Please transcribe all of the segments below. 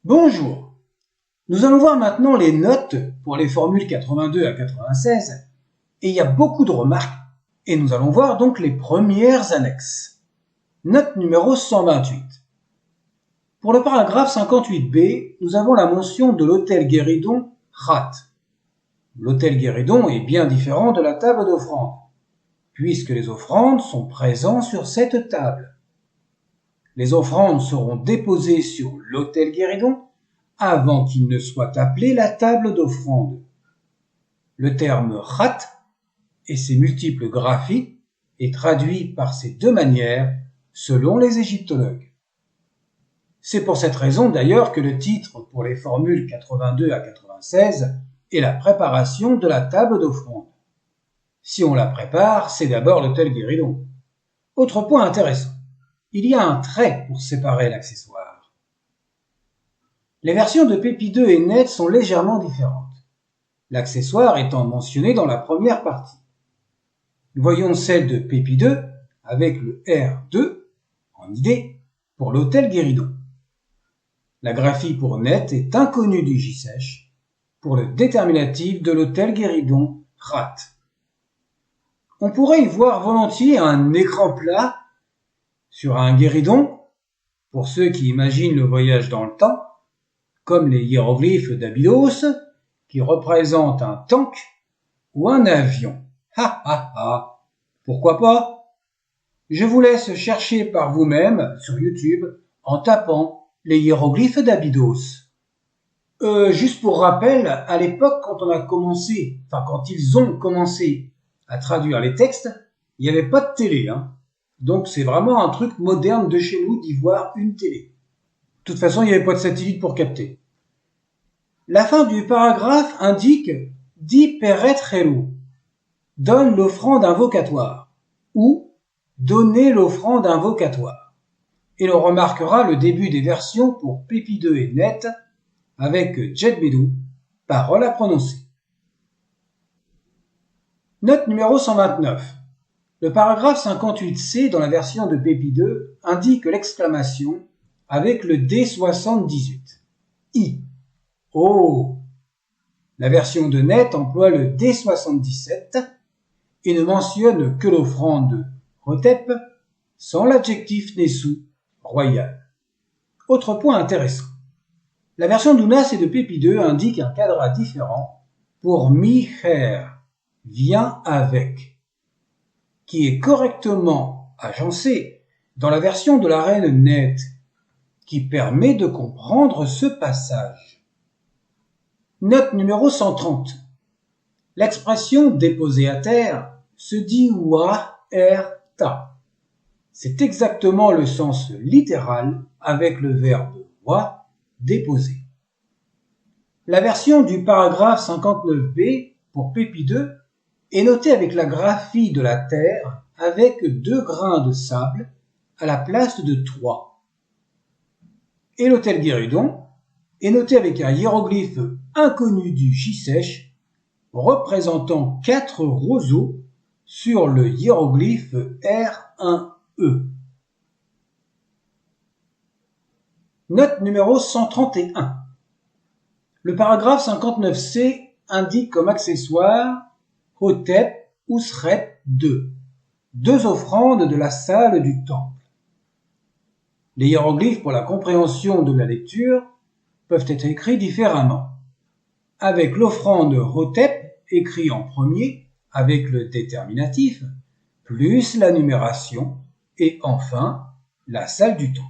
Bonjour, nous allons voir maintenant les notes pour les formules 82 à 96 et il y a beaucoup de remarques et nous allons voir donc les premières annexes. Note numéro 128. Pour le paragraphe 58b, nous avons la mention de l'hôtel Guéridon Rat. L'hôtel Guéridon est bien différent de la table d'offrande, puisque les offrandes sont présentes sur cette table. Les offrandes seront déposées sur l'hôtel Guéridon avant qu'il ne soit appelé la table d'offrande. Le terme rat et ses multiples graphies est traduit par ces deux manières selon les égyptologues. C'est pour cette raison d'ailleurs que le titre pour les formules 82 à 96 est la préparation de la table d'offrande. Si on la prépare, c'est d'abord l'hôtel Guéridon. Autre point intéressant, il y a un trait pour séparer l'accessoire. Les versions de Pépi 2 et Net sont légèrement différentes, l'accessoire étant mentionné dans la première partie. Nous voyons celle de Pépi 2 avec le R2 en idée pour l'hôtel Guéridon. La graphie pour Net est inconnue du J-sèche pour le déterminatif de l'hôtel Guéridon Rat. On pourrait y voir volontiers un écran plat sur un guéridon, pour ceux qui imaginent le voyage dans le temps, comme les hiéroglyphes d'Abydos, qui représentent un tank ou un avion. Ha ha ha! Pourquoi pas? Je vous laisse chercher par vous-même sur YouTube en tapant les hiéroglyphes d'Abydos. Juste pour rappel, à l'époque, quand ils ont commencé à traduire les textes, il n'y avait pas de télé, Donc c'est vraiment un truc moderne de chez nous d'y voir une télé. De toute façon, il n'y avait pas de satellite pour capter. La fin du paragraphe indique « Di peretrelu » donne l'offrande invocatoire ou « donner l'offrande invocatoire ». Et l'on remarquera le début des versions pour Pépi 2 et Net avec Djedbedou, parole à prononcer. Note numéro 129. Le paragraphe 58c dans la version de Pépi 2 indique l'exclamation avec le D78. I. Oh! La version de Net emploie le D77 et ne mentionne que l'offrande Hotep sans l'adjectif Nessou, royal. Autre point intéressant. La version d'Ounas et de Pépi 2 indique un cadre différent pour mi-her, vient avec, qui est correctement agencé dans la version de la reine Net, qui permet de comprendre ce passage. Note numéro 130. L'expression déposée à terre se dit wa-er-ta. C'est exactement le sens littéral avec le verbe wa, déposer. La version du paragraphe 59b pour Pépi 2 est notée avec la graphie de la terre avec 2 grains de sable à la place de 3. Et l'hôtel Guéridon est noté avec un hiéroglyphe inconnu du J-sèche représentant 4 roseaux sur le hiéroglyphe R1E. Note numéro 131. Le paragraphe 59c indique comme accessoire Hotep Usrep 2, 2 offrandes de la salle du temple. Les hiéroglyphes pour la compréhension de la lecture peuvent être écrits différemment, avec l'offrande Hotep écrit en premier avec le déterminatif, plus la numération, et enfin la salle du temple.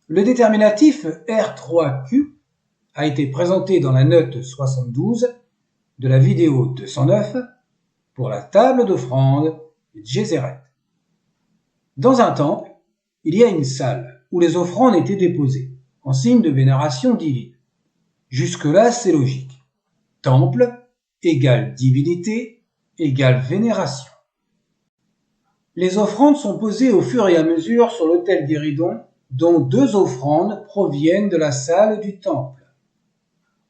Le déterminatif R3Q a été présenté dans la note 72 de la vidéo 209 pour la table d'offrande Djezeret. Dans un temple, il y a une salle où les offrandes étaient déposées, en signe de vénération divine. Jusque-là, c'est logique. Temple égale divinité égale vénération. Les offrandes sont posées au fur et à mesure sur l'autel Guéridon, dont 2 offrandes proviennent de la salle du temple.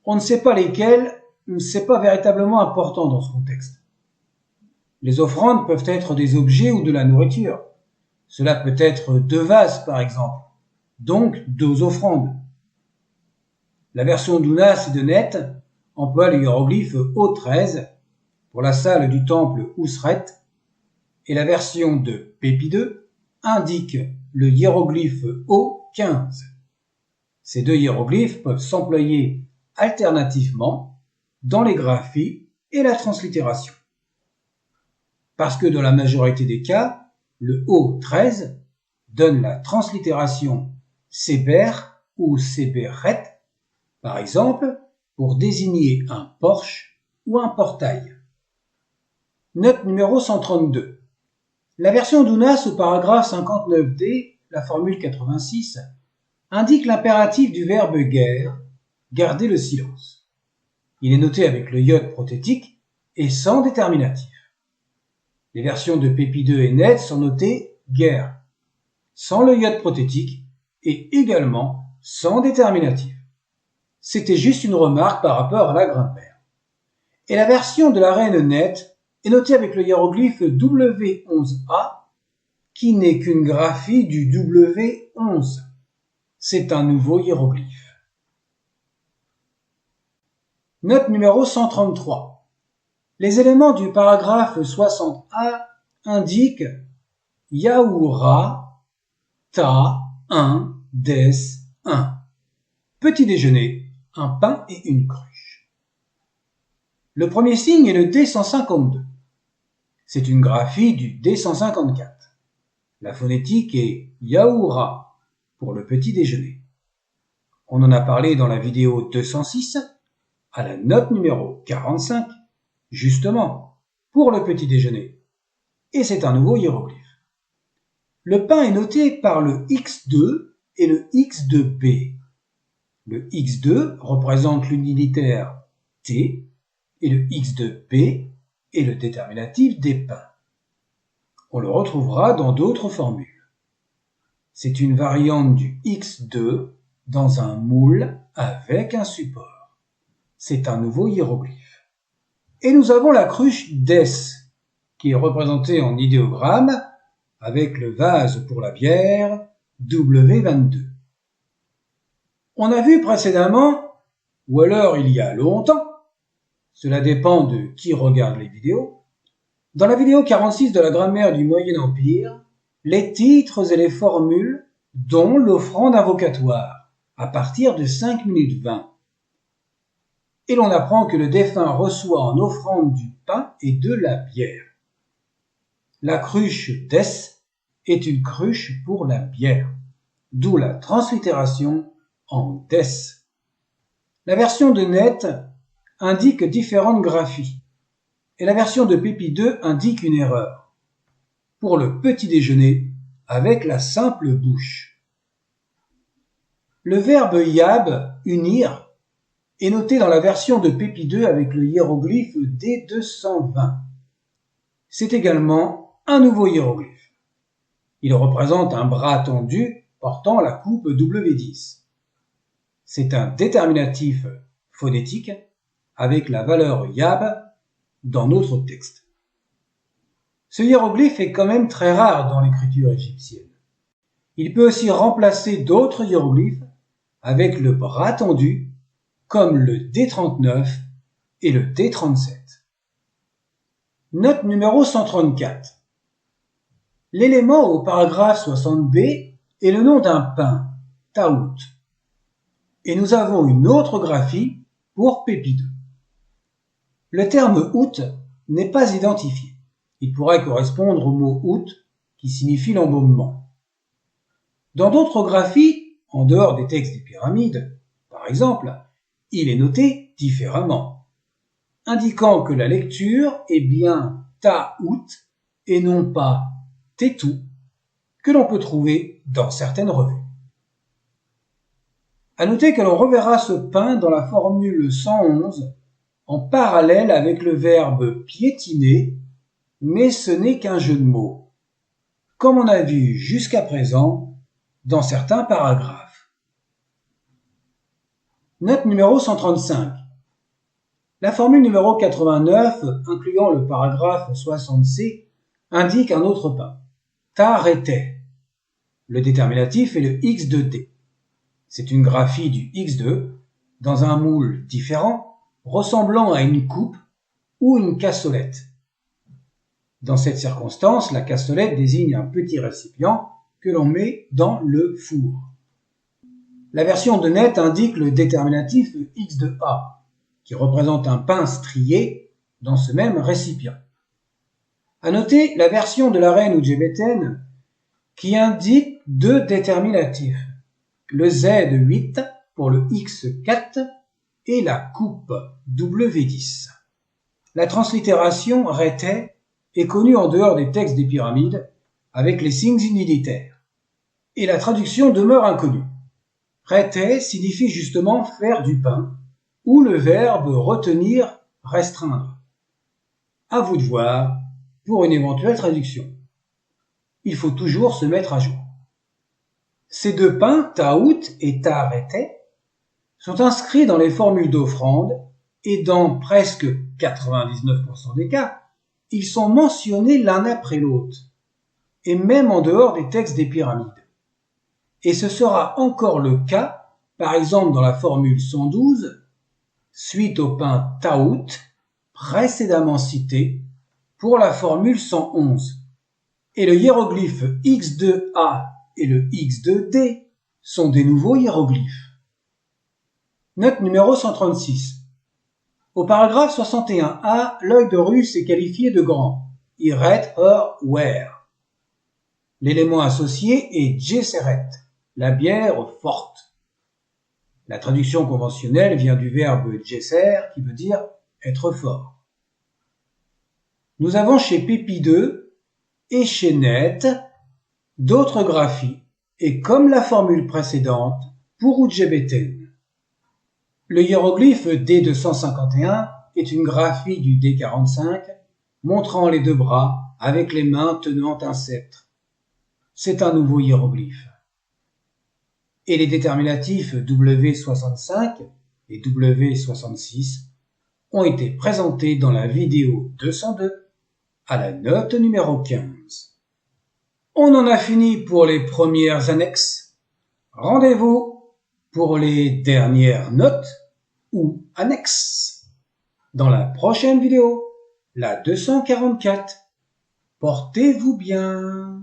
On ne sait pas lesquelles, c'est pas véritablement important dans ce contexte. Les offrandes peuvent être des objets ou de la nourriture. Cela peut être 2 vases par exemple, donc 2 offrandes, La version d'Unas et de Net emploie le hiéroglyphe O13 pour la salle du temple Ousret, et la version de Pépi2 indique le hiéroglyphe O15. Ces deux hiéroglyphes peuvent s'employer alternativement dans les graphies et la translittération. Parce que dans la majorité des cas, le O13 donne la translittération Séber ou Séberet, par exemple, pour désigner un porche ou un portail. Note numéro 132. La version d'Unas au paragraphe 59D, la formule 86, indique l'impératif du verbe guère, garder le silence. Il est noté avec le iode prothétique et sans déterminatif. Les versions de Pépi2 et Net sont notées guère, sans le iode prothétique et également sans déterminatif. C'était juste une remarque par rapport à la grammaire. Et la version de la reine Net est notée avec le hiéroglyphe W11A, qui n'est qu'une graphie du W11. C'est un nouveau hiéroglyphe. Note numéro 133. Les éléments du paragraphe 60A indiquent Yaoura, Ta, un, Des, un. Petit déjeuner, un pain et une cruche. Le premier signe est le D152. C'est une graphie du D154. La phonétique est Yaoura pour le petit déjeuner. On en a parlé dans la vidéo 206, à la note numéro 45, justement, pour le petit déjeuner. Et c'est un nouveau hiéroglyphe. Le pain est noté par le X2 et le X2B. Le X2 représente l'unilitaire T et le X2B est le déterminatif des pains. On le retrouvera dans d'autres formules. C'est une variante du X2 dans un moule avec un support. C'est un nouveau hiéroglyphe. Et nous avons la cruche Des, qui est représentée en idéogramme avec le vase pour la bière W22. On a vu précédemment, ou alors il y a longtemps, cela dépend de qui regarde les vidéos, dans la vidéo 46 de la grammaire du Moyen Empire, les titres et les formules dont l'offrande invocatoire, à partir de 5 minutes 20. Et l'on apprend que le défunt reçoit en offrande du pain et de la bière. La cruche Des est une cruche pour la bière, d'où la translittération en Des. La version de Net indique différentes graphies, et la version de Pépi2 indique une erreur, pour le petit déjeuner avec la simple bouche. Le verbe yab, unir, est noté dans la version de Pépi2 avec le hiéroglyphe D220. C'est également un nouveau hiéroglyphe. Il représente un bras tendu portant la coupe W10. C'est un déterminatif phonétique avec la valeur yab dans notre texte. Ce hiéroglyphe est quand même très rare dans l'écriture égyptienne. Il peut aussi remplacer d'autres hiéroglyphes avec le bras tendu, comme le D39 et le D37. Note numéro 134. L'élément au paragraphe 60b est le nom d'un pain, taout. Et nous avons une autre graphie pour Pépi2. Le terme out n'est pas identifié. Il pourrait correspondre au mot out qui signifie l'embaumement. Dans d'autres graphies, en dehors des textes des pyramides, par exemple, il est noté différemment, indiquant que la lecture est bien taout et non pas tétou, que l'on peut trouver dans certaines revues. À noter que l'on reverra ce pain dans la formule 111 en parallèle avec le verbe piétiner, mais ce n'est qu'un jeu de mots, comme on a vu jusqu'à présent dans certains paragraphes. Note numéro 135. La formule numéro 89, incluant le paragraphe 60c, indique un autre pain, ta-rete. Le déterminatif est le X2D. C'est une graphie du X2 dans un moule différent, ressemblant à une coupe ou une cassolette. Dans cette circonstance, la cassolette désigne un petit récipient que l'on met dans le four. La version de Net indique le déterminatif x de a, qui représente un pain strié dans ce même récipient. À noter la version de la reine Udjebeten qui indique deux déterminatifs, le Z8 pour le X4 et la coupe W10. La translittération Rete est connue en dehors des textes des pyramides avec les signes unitaires, et la traduction demeure inconnue. Rete signifie justement faire du pain, ou le verbe retenir, restreindre. À vous de voir pour une éventuelle traduction. Il faut toujours se mettre à jour. Ces deux pains, Taout et Taharete, sont inscrits dans les formules d'offrande et dans presque 99% des cas, ils sont mentionnés l'un après l'autre, et même en dehors des textes des pyramides. Et ce sera encore le cas, par exemple dans la formule 112, suite au pain Taout, précédemment cité, pour la formule 111. Et le hiéroglyphe X2A et le X2D sont des nouveaux hiéroglyphes. Note numéro 136. Au paragraphe 61a, l'œil de Russe est qualifié de grand, Iret Hor Wer. L'élément associé est Jeseret, la bière forte. La traduction conventionnelle vient du verbe Jesser qui veut dire être fort. Nous avons chez Pépi 2 et chez Net d'autres graphies, et comme la formule précédente, pour Udjebeten. Le hiéroglyphe D251 est une graphie du D45 montrant les deux bras avec les mains tenant un sceptre. C'est un nouveau hiéroglyphe. Et les déterminatifs W65 et W66 ont été présentés dans la vidéo 202 à la note numéro 15. On en a fini pour les premières annexes. Rendez-vous pour les dernières notes ou annexes dans la prochaine vidéo, la 244. Portez-vous bien.